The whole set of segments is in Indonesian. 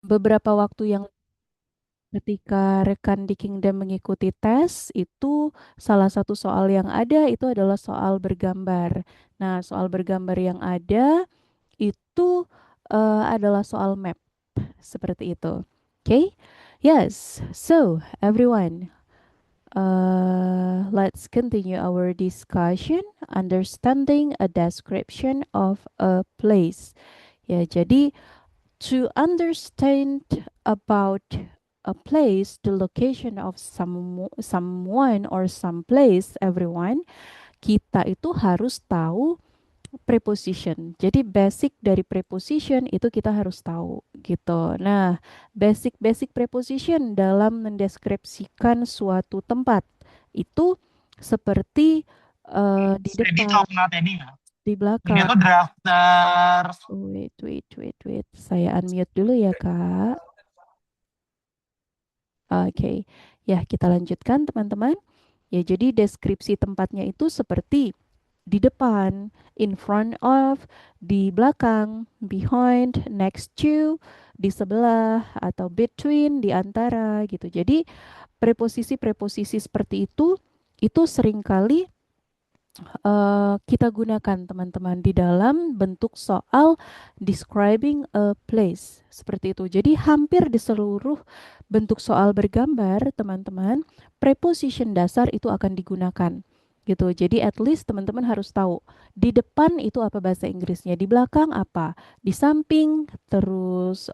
beberapa waktu yang ketika rekan di Kingdom mengikuti tes, itu salah satu soal yang ada itu adalah soal bergambar. Nah, soal bergambar yang ada itu adalah soal map seperti itu. Okay? Yes. So, everyone, let's continue our discussion understanding a description of a place. Ya, jadi to understand about a place, the location of someone or some place, everyone, kita itu harus tahu preposition. Jadi basic dari preposition itu kita harus tahu gitu. Nah, basic preposition dalam mendeskripsikan suatu tempat itu seperti di Teddy depan, tahu kenal Teddy nggak? di Ini belakang. tuh drafter. Wait. Saya unmute dulu ya, Kak. Oke. Ya, kita lanjutkan teman-teman. Ya, jadi deskripsi tempatnya itu seperti di depan, in front of, di belakang, behind, next to, di sebelah, atau between, di antara gitu. Jadi preposisi-preposisi seperti itu seringkali kita gunakan teman-teman di dalam bentuk soal describing a place seperti itu. Jadi hampir di seluruh bentuk soal bergambar teman-teman, preposition dasar itu akan digunakan gitu. Jadi at least teman-teman harus tahu di depan itu apa bahasa Inggrisnya, di belakang apa, di samping, terus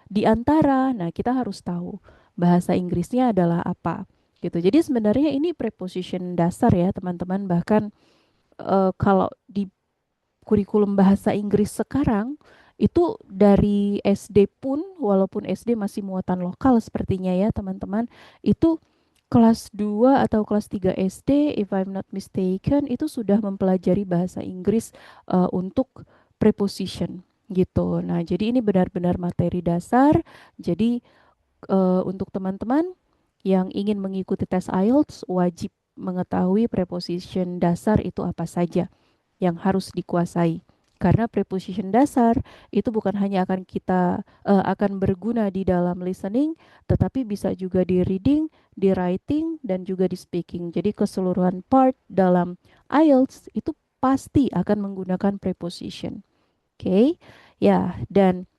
di antara. Nah, kita harus tahu bahasa Inggrisnya adalah apa gitu. Jadi sebenarnya ini preposition dasar ya teman-teman. Bahkan kalau di kurikulum bahasa Inggris sekarang itu dari SD pun, walaupun SD masih muatan lokal sepertinya ya teman-teman, itu kelas 2 atau kelas 3 SD, if I'm not mistaken, itu sudah mempelajari bahasa Inggris untuk preposition gitu. Nah, jadi ini benar-benar materi dasar. Jadi untuk teman-teman yang ingin mengikuti tes IELTS wajib mengetahui preposition dasar itu apa saja yang harus dikuasai. Karena preposition dasar itu bukan hanya akan berguna di dalam listening, tetapi bisa juga di reading, di writing, dan juga di speaking. Jadi keseluruhan part dalam IELTS itu pasti akan menggunakan preposition. Oke, okay? Ya, dan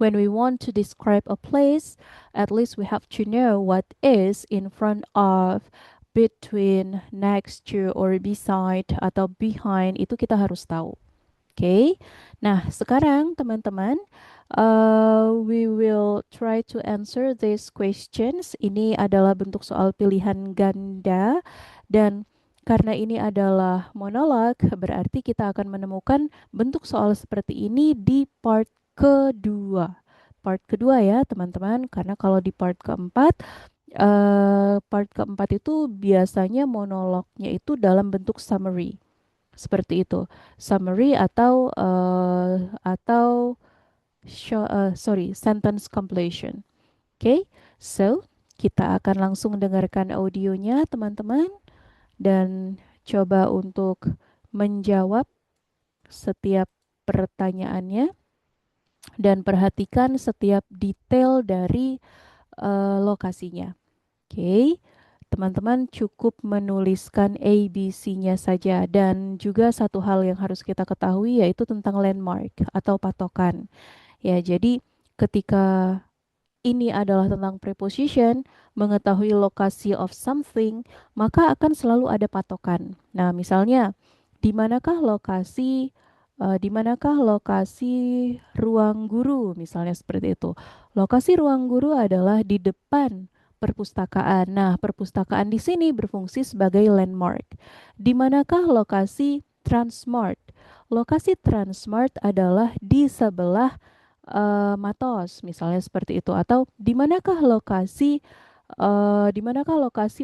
when we want to describe a place, at least we have to know what is in front of, between, next to, or beside, atau behind, itu kita harus tahu. Oke, okay? Nah sekarang teman-teman, we will try to answer these questions. Ini adalah bentuk soal pilihan ganda, dan karena ini adalah monolog, berarti kita akan menemukan bentuk soal seperti ini di part kedua. Part kedua ya teman-teman, karena kalau di part keempat itu biasanya monolognya itu dalam bentuk summary. Seperti itu. Summary atau sentence completion. Oke. Okay? So, kita akan langsung dengarkan audionya teman-teman dan coba untuk menjawab setiap pertanyaannya dan perhatikan setiap detail dari lokasinya. Oke. Okay? Teman-teman cukup menuliskan ABC-nya saja, dan juga satu hal yang harus kita ketahui yaitu tentang landmark atau patokan. Ya, jadi ketika ini adalah tentang preposition, mengetahui lokasi of something, maka akan selalu ada patokan. Nah, misalnya, di manakah lokasi ruang guru, misalnya seperti itu. Lokasi ruang guru adalah di depan perpustakaan. Nah, perpustakaan di sini berfungsi sebagai landmark. Di manakah lokasi Transmart? Lokasi Transmart adalah di sebelah Matos, misalnya seperti itu. Atau di manakah lokasi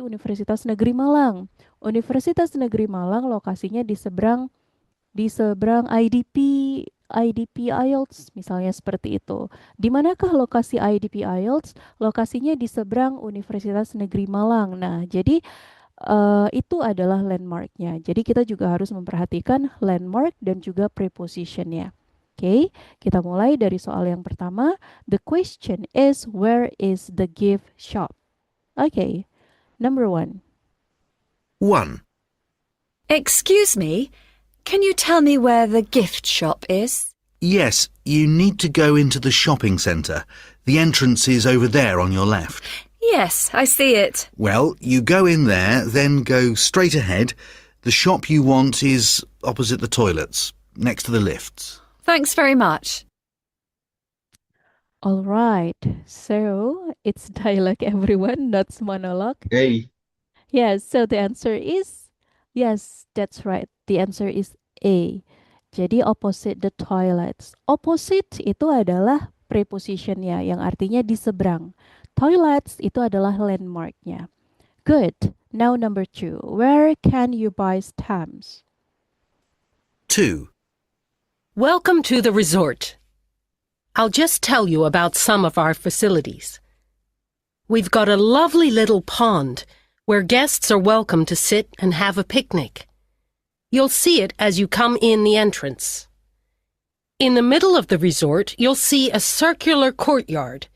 Universitas Negeri Malang? Universitas Negeri Malang lokasinya di seberang IDP IELTS, misalnya seperti itu. Di manakah lokasi IDP IELTS? Lokasinya di seberang Universitas Negeri Malang. Nah, jadi itu adalah landmarknya. Jadi kita juga harus memperhatikan landmark dan juga prepositionnya. Oke, kita mulai dari soal yang pertama. The question is, where is the gift shop? Okay, number 1. 1. Excuse me, can you tell me where the gift shop is? Yes, you need to go into the shopping centre. The entrance is over there on your left. Yes, I see it. Well, you go in there, then go straight ahead. The shop you want is opposite the toilets, next to the lifts. Thanks very much. All right, so it's dialogue, everyone, not monologue. Hey, Yes, so the answer is, yes, that's right. The answer is A. Jadi opposite the toilets. Opposite itu adalah prepositionnya yang artinya di seberang. Toilets itu adalah landmarknya. Good. Now number 2. Where can you buy stamps? 2. Welcome to the resort. I'll just tell you about some of our facilities. We've got a lovely little pond where guests are welcome to sit and have a picnic. You'll see it as you come in the entrance. In the middle of the resort, you'll see a circular courtyard.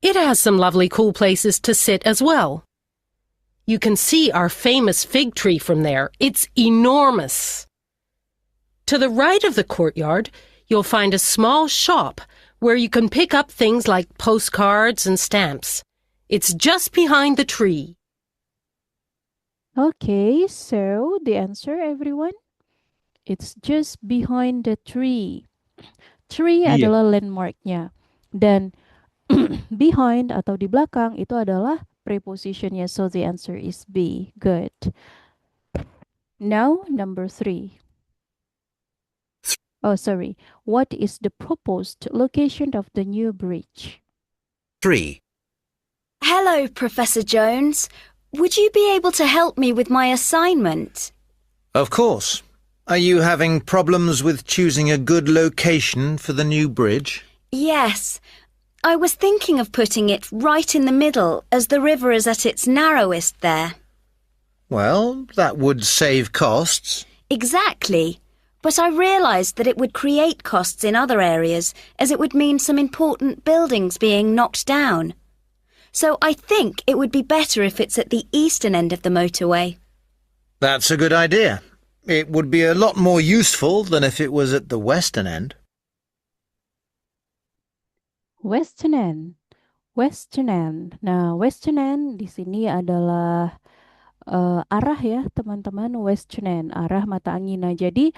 It has some lovely cool places to sit as well. You can see our famous fig tree from there. It's enormous. To the right of the courtyard, you'll find a small shop where you can pick up things like postcards and stamps. It's just behind the tree. Okay, so the answer, everyone? It's just behind the tree. Tree Iya. adalah landmarknya. Dan behind atau di belakang itu adalah prepositionnya. So the answer is B. Good. Now, number 3. Oh, sorry. What is the proposed location of the new bridge? 3. Hello, Professor Jones. Would you be able to help me with my assignment? Of course. Are you having problems with choosing a good location for the new bridge? Yes. I was thinking of putting it right in the middle, as the river is at its narrowest there. Well, that would save costs. Exactly. But I realised that it would create costs in other areas, as it would mean some important buildings being knocked down. So I think it would be better if it's at the eastern end of the motorway. That's a good idea. It would be a lot more useful than if it was at the western end. Western end. Western end. Nah, western end di sini adalah arah ya, teman-teman. Western end, arah mata angin. Nah, jadi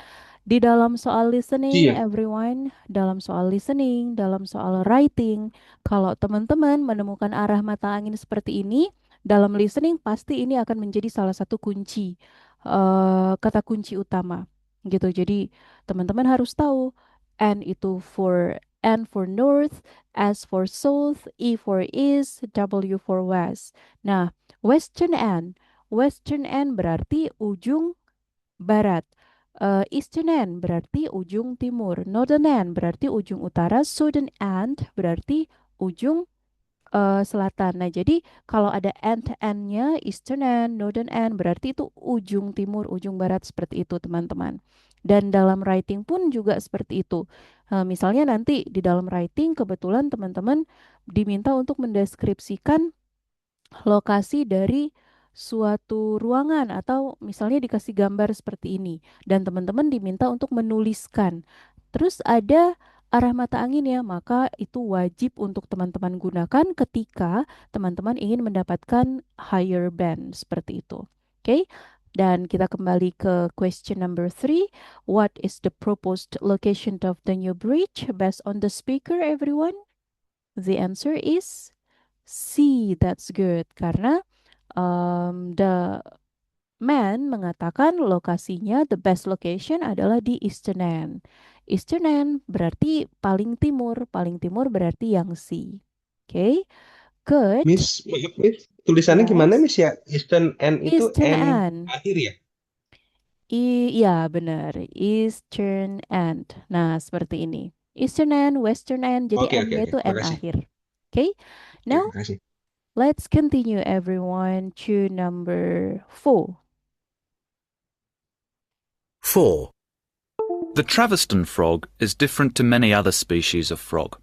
di dalam soal listening, Iya. everyone, dalam soal listening, dalam soal writing, kalau teman-teman menemukan arah mata angin seperti ini, dalam listening pasti ini akan menjadi salah satu kunci, kata kunci utama, gitu. Jadi teman-teman harus tahu N itu for N for north, S for south, E for east, W for west. Nah, western end berarti ujung barat. Eastern end berarti ujung timur. Northern end berarti ujung utara. Southern end berarti ujung selatan. Nah, jadi kalau ada end-nya, eastern end, northern end, berarti itu ujung timur, ujung barat, seperti itu, teman-teman. Dan dalam writing pun juga seperti itu. Misalnya nanti di dalam writing, kebetulan teman-teman diminta untuk mendeskripsikan lokasi dari suatu ruangan atau misalnya dikasih gambar seperti ini dan teman-teman diminta untuk menuliskan. Terus ada arah mata angin ya, maka itu wajib untuk teman-teman gunakan ketika teman-teman ingin mendapatkan higher band seperti itu. Oke? Dan kita kembali ke question number 3. What is the proposed location of the new bridge based on the speaker, everyone? The answer is C. That's good. Karena the man mengatakan lokasinya, the best location adalah di Eastern End. Eastern End berarti paling timur berarti yang C. Okay, good. Miss, maaf, Miss. Tulisannya Yes. gimana, Miss, ya? Eastern End itu Eastern N End. akhir ya? Iya benar, Eastern End. Nah, seperti ini. Eastern End, Western End, jadi Oke, N-nya itu N makasih. akhir. Okay, now Makasih. let's continue, everyone, to number 4. 4. The Traveston frog is different to many other species of frog.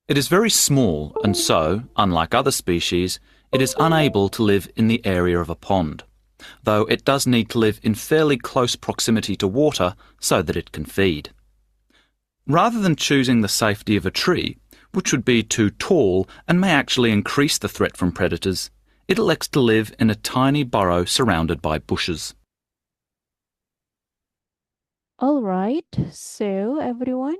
It is very small and so, unlike other species, it is unable to live in the area of a pond, though it does need to live in fairly close proximity to water so that it can feed. Rather than choosing the safety of a tree, which would be too tall and may actually increase the threat from predators, it elects to live in a tiny burrow surrounded by bushes. All right, so everyone,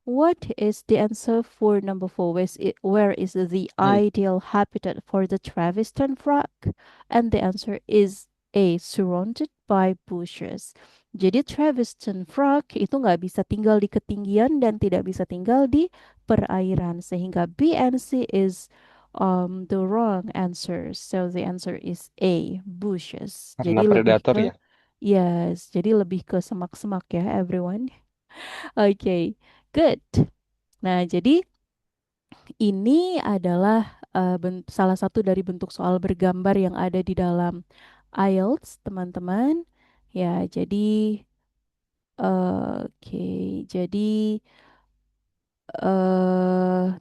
what is the answer for number 4? Where is the ideal habitat for the Traveston frog? And the answer is A, surrounded by bushes. Jadi Traveston frog itu nggak bisa tinggal di ketinggian dan tidak bisa tinggal di perairan. Sehingga B and C is the wrong answer. So the answer is A, bushes. Karena Jadi lebih predator ke ya. Yes, jadi lebih ke semak-semak ya, everyone. Oke, good. Nah, jadi ini adalah salah satu dari bentuk soal bergambar yang ada di dalam IELTS, teman-teman. Ya, jadi oke, jadi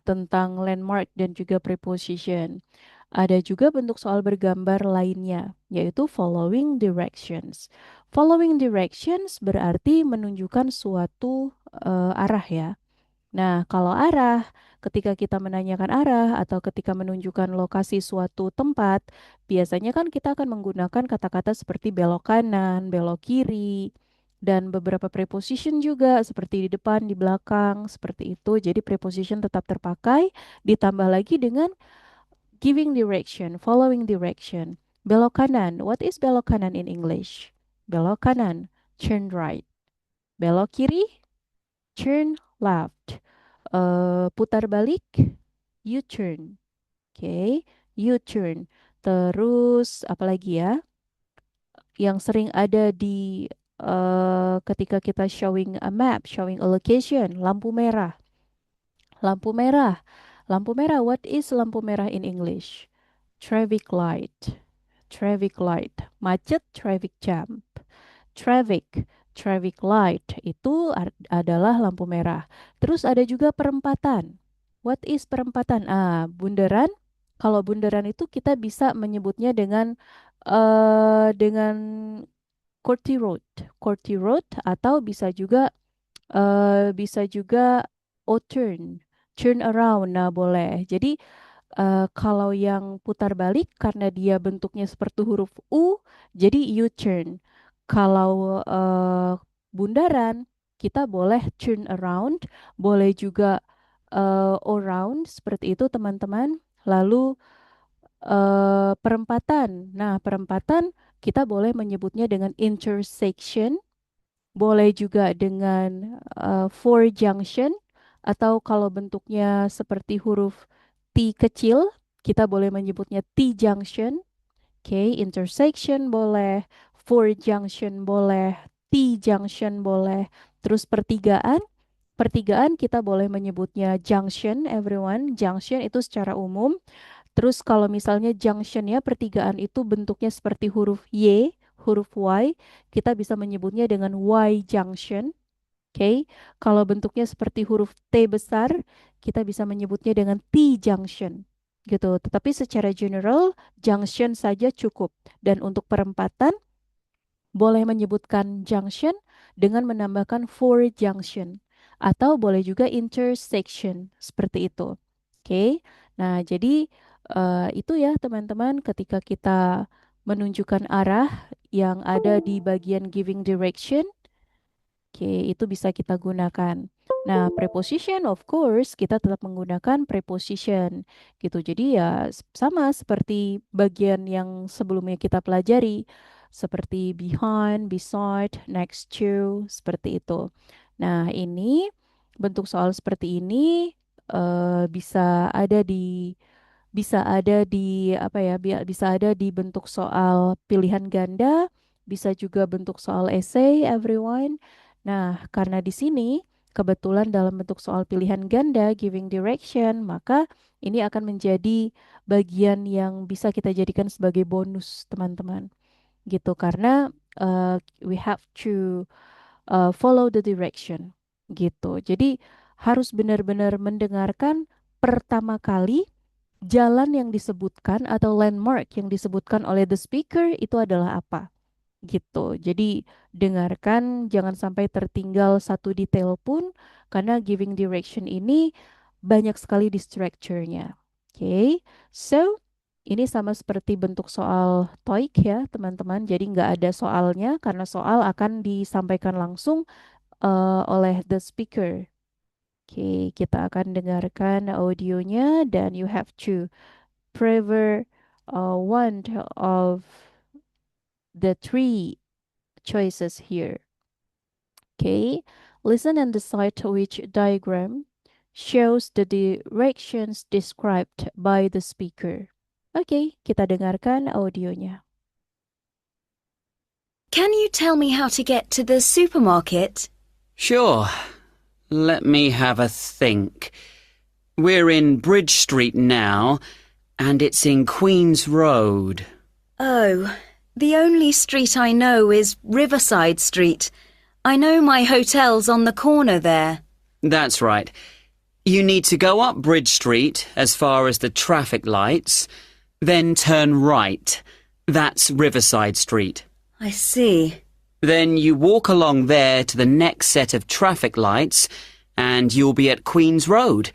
tentang landmark dan juga preposition. Ada juga bentuk soal bergambar lainnya, yaitu following directions. Following directions berarti menunjukkan suatu arah ya. Nah, kalau arah, ketika kita menanyakan arah atau ketika menunjukkan lokasi suatu tempat, biasanya kan kita akan menggunakan kata-kata seperti belok kanan, belok kiri, dan beberapa preposition juga seperti di depan, di belakang, seperti itu. Jadi preposition tetap terpakai, ditambah lagi dengan giving direction, following direction. Belok kanan, what is belok kanan in English? Belok kanan, turn right. Belok kiri, turn left. Putar balik, U-turn. Oke, U-turn. Terus apalagi ya? Yang sering ada di ketika kita showing a map, showing a location, lampu merah. Lampu merah. Lampu merah, what is lampu merah in English? Traffic light. Traffic light. Macet, traffic jam. Traffic light itu adalah lampu merah. Terus ada juga perempatan. What is perempatan? Bundaran. Kalau bundaran itu kita bisa menyebutnya dengan courty road atau bisa juga turn around. Nah, boleh. Jadi kalau yang putar balik karena dia bentuknya seperti huruf U, jadi U-turn. Kalau bundaran, kita boleh turn around, boleh juga around, seperti itu teman-teman. Lalu perempatan. Nah, perempatan kita boleh menyebutnya dengan intersection, boleh juga dengan four junction, atau kalau bentuknya seperti huruf T kecil, kita boleh menyebutnya T-junction. Oke, intersection boleh, four junction boleh, T-junction boleh. Terus pertigaan. Pertigaan kita boleh menyebutnya junction, everyone. Junction itu secara umum. Terus kalau misalnya junction ya, pertigaan itu bentuknya seperti huruf Y, huruf Y, kita bisa menyebutnya dengan Y junction. Oke, kalau bentuknya seperti huruf T besar, kita bisa menyebutnya dengan T junction. Gitu. Tetapi secara general, junction saja cukup. Dan untuk perempatan, boleh menyebutkan junction dengan menambahkan four junction. Atau boleh juga intersection, seperti itu. Oke, nah jadi itu ya teman-teman ketika kita menunjukkan arah yang ada di bagian giving direction. Oke, itu bisa kita gunakan. Nah, preposition of course kita tetap menggunakan preposition gitu. Jadi ya sama seperti bagian yang sebelumnya kita pelajari seperti behind, beside, next to, seperti itu. Nah, ini bentuk soal seperti ini bisa ada di bentuk soal pilihan ganda, bisa juga bentuk soal essay, everyone. Nah, karena di sini kebetulan dalam bentuk soal pilihan ganda, giving direction, maka ini akan menjadi bagian yang bisa kita jadikan sebagai bonus, teman-teman. Gitu, karena we have to follow the direction gitu. Jadi harus benar-benar mendengarkan pertama kali jalan yang disebutkan atau landmark yang disebutkan oleh the speaker itu adalah apa gitu. Jadi dengarkan, jangan sampai tertinggal satu detail pun karena giving direction ini banyak sekali distractor-nya. Oke, so ini sama seperti bentuk soal TOEIC ya teman-teman. Jadi nggak ada soalnya karena soal akan disampaikan langsung oleh the speaker. Oke, kita akan dengarkan audionya dan you have to prefer one of the three choices here. Okay, listen and decide which diagram shows the directions described by the speaker. Okay, kita dengarkan audionya. Can you tell me how to get to the supermarket? Sure. Let me have a think. We're in Bridge Street now, and it's in Queen's Road. Oh, the only street I know is Riverside Street. I know my hotel's on the corner there. That's right. You need to go up Bridge Street as far as the traffic lights, then turn right. That's Riverside Street. I see. Then you walk along there to the next set of traffic lights, and you'll be at Queen's Road.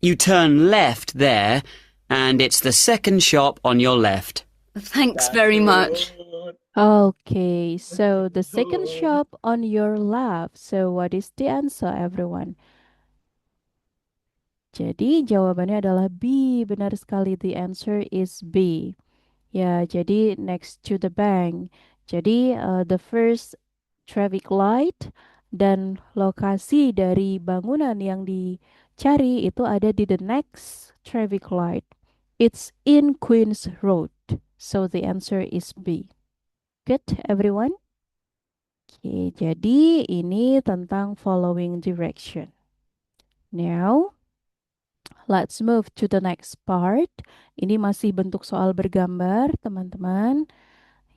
You turn left there, and it's the second shop on your left. Thanks very much. Okay, so the second shop on your left. So what is the answer, everyone? Jadi jawabannya adalah B. Benar sekali, the answer is B. Ya, jadi next to the bank. Jadi the first traffic light dan lokasi dari bangunan yang dicari itu ada di the next traffic light. It's in Queen's Road. So the answer is B. Good, everyone? Oke, jadi ini tentang following direction. Now, let's move to the next part. Ini masih bentuk soal bergambar, teman-teman,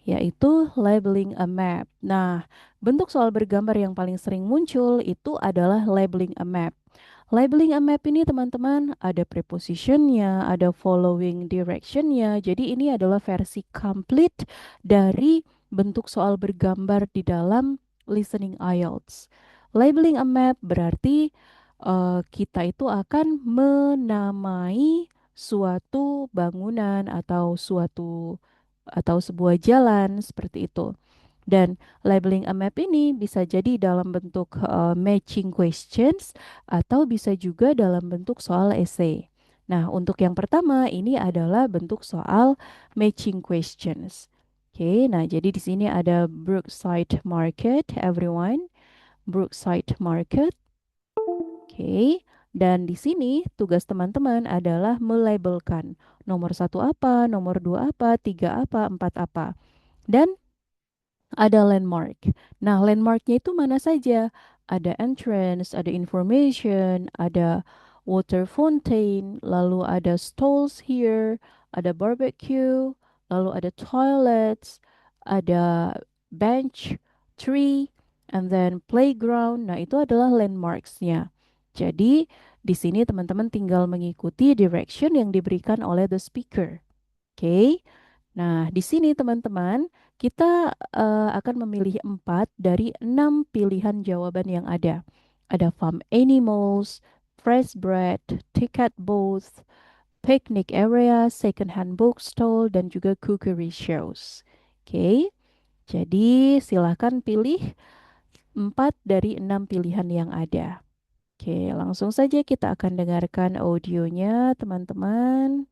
yaitu labeling a map. Nah, bentuk soal bergambar yang paling sering muncul itu adalah labeling a map. Labeling a map ini teman-teman ada prepositionnya, ada following directionnya. Jadi ini adalah versi complete dari bentuk soal bergambar di dalam listening IELTS. Labeling a map berarti kita itu akan menamai suatu bangunan atau sebuah jalan seperti itu. Dan labeling a map ini bisa jadi dalam bentuk matching questions atau bisa juga dalam bentuk soal essay. Nah, untuk yang pertama ini adalah bentuk soal matching questions. Oke, nah jadi di sini ada Brookside Market, everyone. Brookside Market. Oke, dan di sini tugas teman-teman adalah melabelkan nomor 1 apa, nomor 2 apa, 3 apa, 4 apa. Dan ada landmark. Nah, landmarknya itu mana saja? Ada entrance, ada information, ada water fountain, lalu ada stalls here, ada barbecue, lalu ada toilets, ada bench, tree, and then playground. Nah, itu adalah landmarks-nya. Jadi, di sini teman-teman tinggal mengikuti direction yang diberikan oleh the speaker. Oke. Nah, di sini teman-teman, kita akan memilih 4 dari 6 pilihan jawaban yang ada. Ada farm animals, fresh bread, ticket booth, picnic area, second-hand bookstall, dan juga cookery shows. Oke, jadi silahkan pilih 4 dari 6 pilihan yang ada. Oke, langsung saja kita akan dengarkan audionya, teman-teman.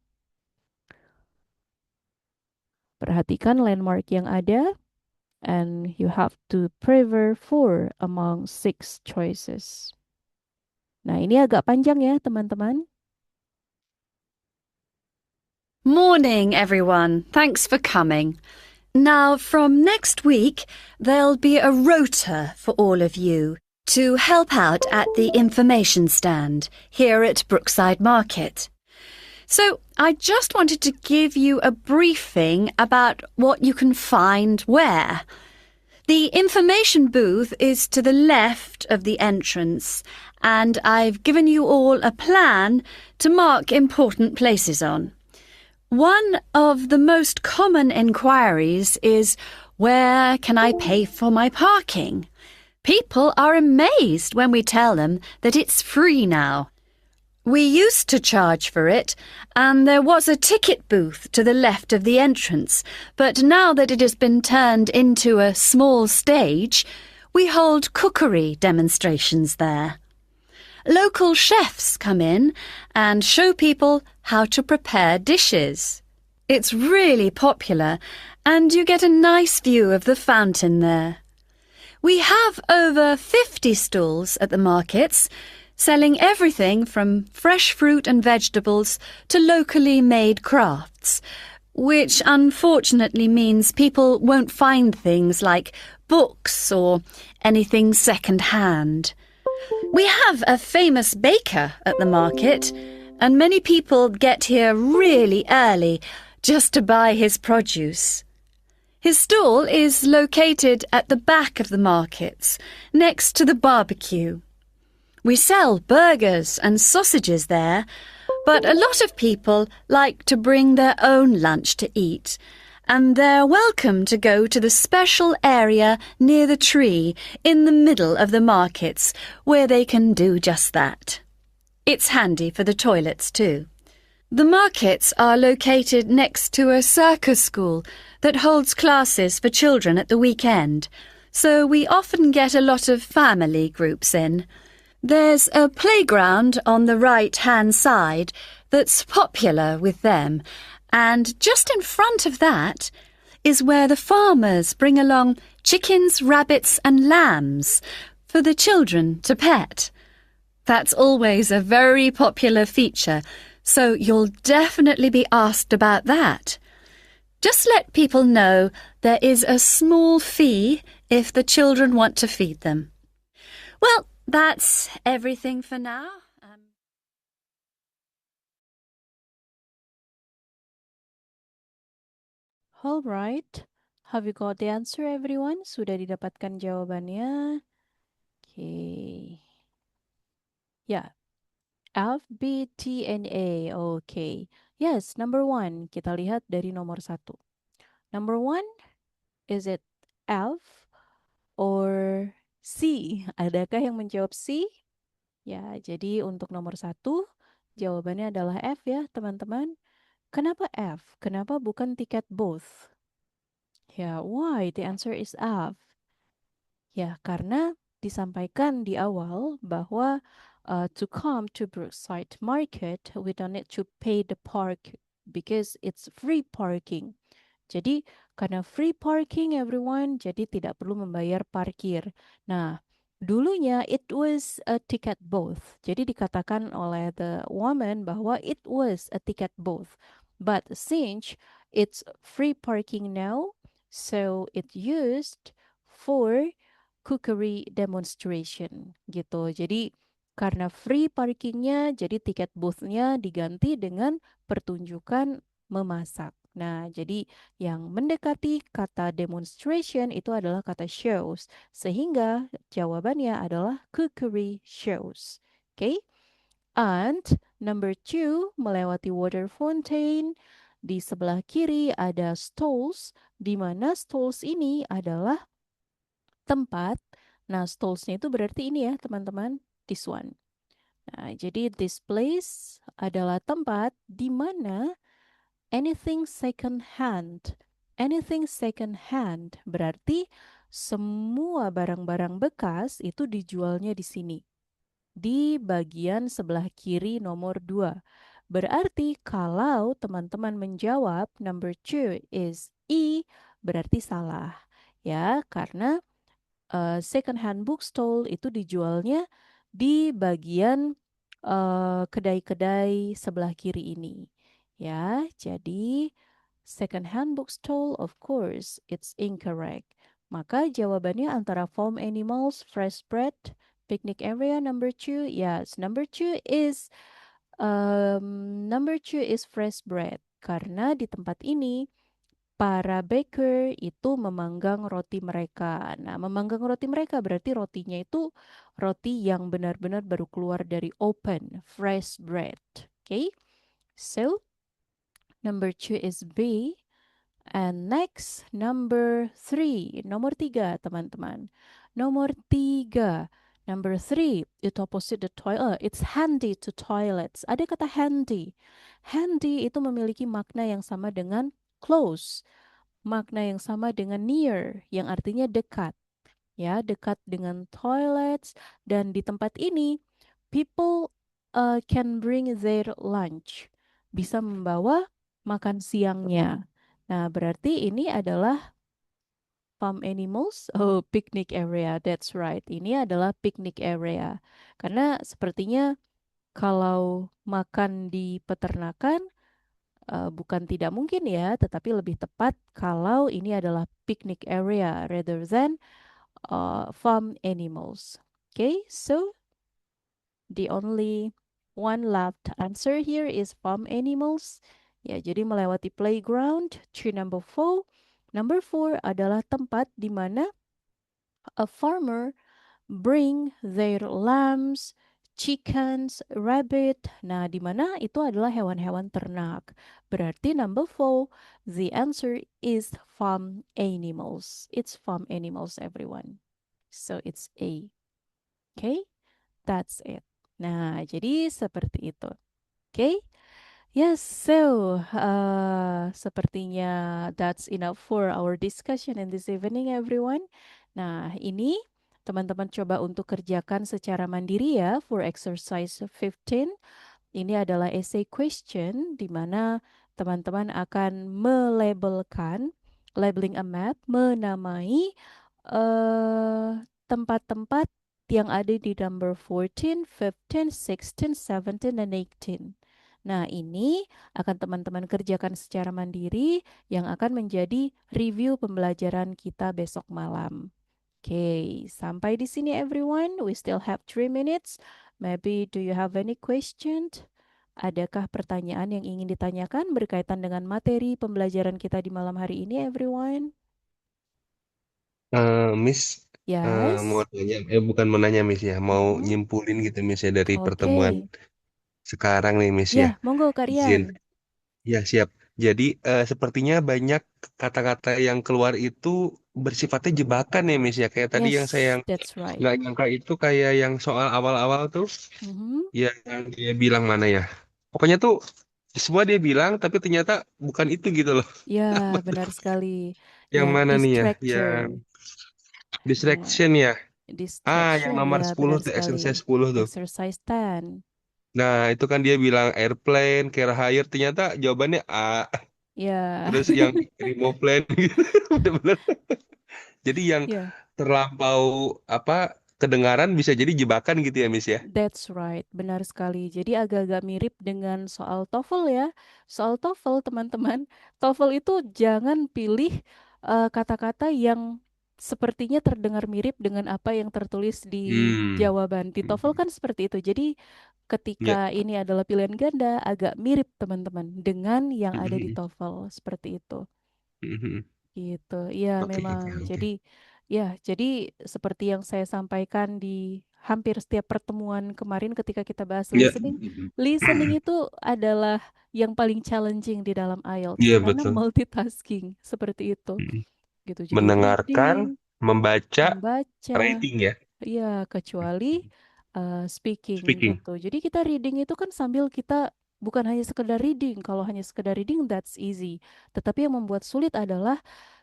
Perhatikan landmark yang ada, and you have to prefer 4 among 6 choices. Nah, ini agak panjang ya, teman-teman. Morning, everyone. Thanks for coming. Now, from next week, there'll be a rota for all of you to help out at the information stand here at Brookside Market. So, I just wanted to give you a briefing about what you can find where. The information booth is to the left of the entrance, and I've given you all a plan to mark important places on. One of the most common inquiries is, where can I pay for my parking? People are amazed when we tell them that it's free now. We used to charge for it, and there was a ticket booth to the left of the entrance, but now that it has been turned into a small stage, we hold cookery demonstrations there. Local chefs come in and show people how to prepare dishes. It's really popular, and you get a nice view of the fountain there. We have over 50 stalls at the markets, selling everything from fresh fruit and vegetables to locally made crafts, which unfortunately means people won't find things like books or anything second-hand. We have a famous baker at the market, and many people get here really early just to buy his produce. His stall is located at the back of the markets, next to the barbecue. We sell burgers and sausages there, but a lot of people like to bring their own lunch to eat, and they're welcome to go to the special area near the tree in the middle of the markets, where they can do just that. It's handy for the toilets too. The markets are located next to a circus school that holds classes for children at the weekend, so we often get a lot of family groups in. There's a playground on the right-hand side that's popular with them, and just in front of that is where the farmers bring along chickens, rabbits and lambs for the children to pet. That's always a very popular feature, so you'll definitely be asked about that. Just let people know there is a small fee if the children want to feed them. Well, that's everything for now. Alright, have you got the answer everyone? Sudah didapatkan jawabannya? Okay. Yeah. F, B, T, and A. Okay. Yes, number 1. Kita lihat dari nomor 1. Number 1, is it F or C? Adakah yang menjawab C? Ya, jadi untuk nomor 1, jawabannya adalah F ya, teman-teman. Kenapa F? Kenapa bukan tiket both? Ya, why? The answer is F. Ya, karena disampaikan di awal bahwa to come to Brookside Market, we don't need to pay the park because it's free parking. Jadi, karena free parking everyone, jadi tidak perlu membayar parkir. Nah, dulunya it was a ticket both. Jadi dikatakan oleh the woman bahwa it was a ticket both. But since it's free parking now, so it used for cookery demonstration gitu. Jadi karena free parkingnya, jadi tiket booth-nya diganti dengan pertunjukan memasak. Nah, jadi yang mendekati kata demonstration itu adalah kata shows. Sehingga jawabannya adalah cookery shows. Okay? And number 2, melewati water fountain. Di sebelah kiri ada stalls, di mana stalls ini adalah tempat. Nah, stallsnya itu berarti ini ya, teman-teman. This one. Nah, jadi this place adalah tempat di mana anything second hand. Anything second hand berarti semua barang-barang bekas itu dijualnya di sini. Di bagian sebelah kiri nomor 2. Berarti kalau teman-teman menjawab number 2 is E, berarti salah. Ya, karena second hand bookstall itu dijualnya di bagian kedai-kedai sebelah kiri ini. Ya, jadi second hand bookstall of course it's incorrect. Maka jawabannya antara farm animals, fresh bread, picnic area number 2. Yes, number 2 is fresh bread karena di tempat ini para baker itu memanggang roti mereka. Nah, memanggang roti mereka berarti rotinya itu roti yang benar-benar baru keluar dari oven, fresh bread. Okay? So, number 2 is B. And next, number 3. Nomor 3, teman-teman. Nomor 3. Number 3, it opposite the toilet. It's handy to toilets. Ada kata handy. Handy itu memiliki makna yang sama dengan close. Makna yang sama dengan near, yang artinya dekat. Ya, dekat dengan toilets. Dan di tempat ini, people can bring their lunch. Bisa membawa makan siangnya. Nah, berarti ini adalah farm animals. Oh, picnic area. That's right. Ini adalah picnic area. Karena sepertinya kalau makan di peternakan bukan tidak mungkin ya, tetapi lebih tepat kalau ini adalah picnic area rather than farm animals. Okay, so the only one left answer here is farm animals. Ya, jadi melewati playground. Number 4. Number 4 adalah tempat di mana a farmer bring their lambs, chickens, rabbit. Nah, di mana itu adalah hewan-hewan ternak. Berarti number 4, the answer is farm animals. It's farm animals, everyone. So it's A. Okay, that's it. Nah, jadi seperti itu. Okay. Yes, so sepertinya that's enough for our discussion in this evening, everyone. Nah, ini teman-teman coba untuk kerjakan secara mandiri ya for exercise 15. Ini adalah essay question di mana teman-teman akan labeling a map, menamai tempat-tempat yang ada di number 14, 15, 16, 17, dan 18. Nah, ini akan teman-teman kerjakan secara mandiri yang akan menjadi review pembelajaran kita besok malam. Oke, sampai di sini everyone. We still have 3 minutes. Maybe do you have any question? Adakah pertanyaan yang ingin ditanyakan berkaitan dengan materi pembelajaran kita di malam hari ini, everyone? Miss, Yes. mau nanya, bukan mau nanya Miss ya, mau nyimpulin gitu Miss ya dari pertemuan sekarang nih Miss Ya, ya. monggo Kak Izin. Rian. Ya, siap. Jadi sepertinya banyak kata-kata yang keluar itu bersifatnya jebakan ya Miss ya. Kayak tadi yang saya Yes, that's right. nggak nyangka itu kayak yang soal awal-awal tuh, yang dia bilang mana ya. Pokoknya tuh semua dia bilang, tapi ternyata bukan itu gitu loh. Ya, benar sekali. Yang Ya, mana nih ya? distractor. Yang distraction ya. Yang Distraction, nomor ya 10 benar tuh, exercise sekali. 10 tuh. Exercise 10. Nah, itu kan dia bilang airplane, care hire, ternyata jawabannya A. Ya. Terus yang remove plane gitu, bener-bener. Jadi yang Ya, terlampau kedengaran bisa jadi jebakan gitu ya, Miss ya. that's right. Benar sekali. Jadi agak-agak mirip dengan soal TOEFL ya. Soal TOEFL, teman-teman. TOEFL itu jangan pilih kata-kata yang sepertinya terdengar mirip dengan apa yang tertulis di jawaban. Di TOEFL kan seperti itu. Jadi ketika ini adalah pilihan ganda, agak mirip teman-teman dengan yang ada di TOEFL. Seperti itu. Gitu. Iya, memang. Jadi seperti yang saya sampaikan di hampir setiap pertemuan kemarin ketika kita bahas listening. Listening itu adalah yang paling challenging di dalam IELTS Iya, karena betul. multitasking seperti itu. Gitu. Jadi Mendengarkan, reading, membaca, membaca, writing ya. iya, kecuali speaking Speaking. gitu. Jadi kita reading itu kan sambil kita bukan hanya sekedar reading. Kalau hanya sekedar reading that's easy. Tetapi yang membuat sulit adalah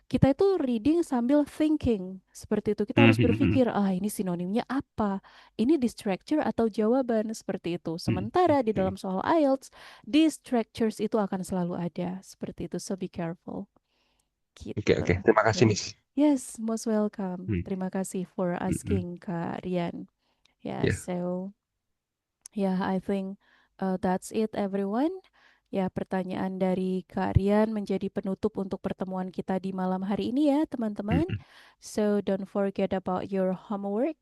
kita itu reading sambil thinking. Seperti itu. Kita harus berpikir, ini sinonimnya apa? Ini distractor atau jawaban? Seperti itu. Sementara di dalam soal IELTS, distractors itu akan selalu ada. Seperti itu. So be careful. Gitu. Oke. Terima kasih, Ya. Miss. Yes, most welcome. Terima kasih for asking, Kak Rian. Yeah. So I think that's it, everyone. Ya, pertanyaan dari Kak Rian menjadi penutup untuk pertemuan kita di malam hari ini ya, teman-teman. So don't forget about your homework.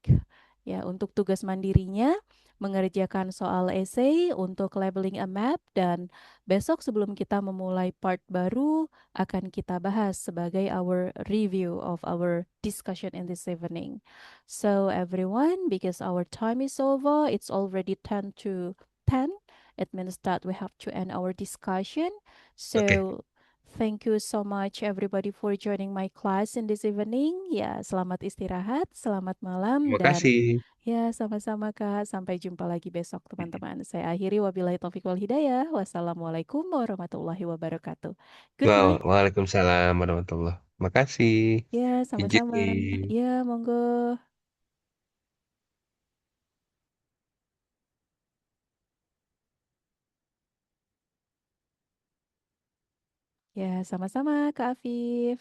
Ya, untuk tugas mandirinya, mengerjakan soal essay untuk labeling a map, dan besok sebelum kita memulai part baru akan kita bahas sebagai our review of our discussion in this evening. So everyone, because our time is over, it's already 10 to 10. It means that we have to end our discussion. Oke, So thank you so much everybody for joining my class in this evening. Ya, selamat istirahat, selamat malam, terima dan kasih. ya sama-sama Kak. Sampai jumpa lagi besok teman-teman. Saya akhiri wabillahi taufiq wal hidayah. Wassalamualaikum warahmatullahi wabarakatuh. Good night. Waalaikumsalam warahmatullahi. Makasih. Ya, sama-sama. Izin. Ya, monggo. Ya, sama-sama Kak Afif.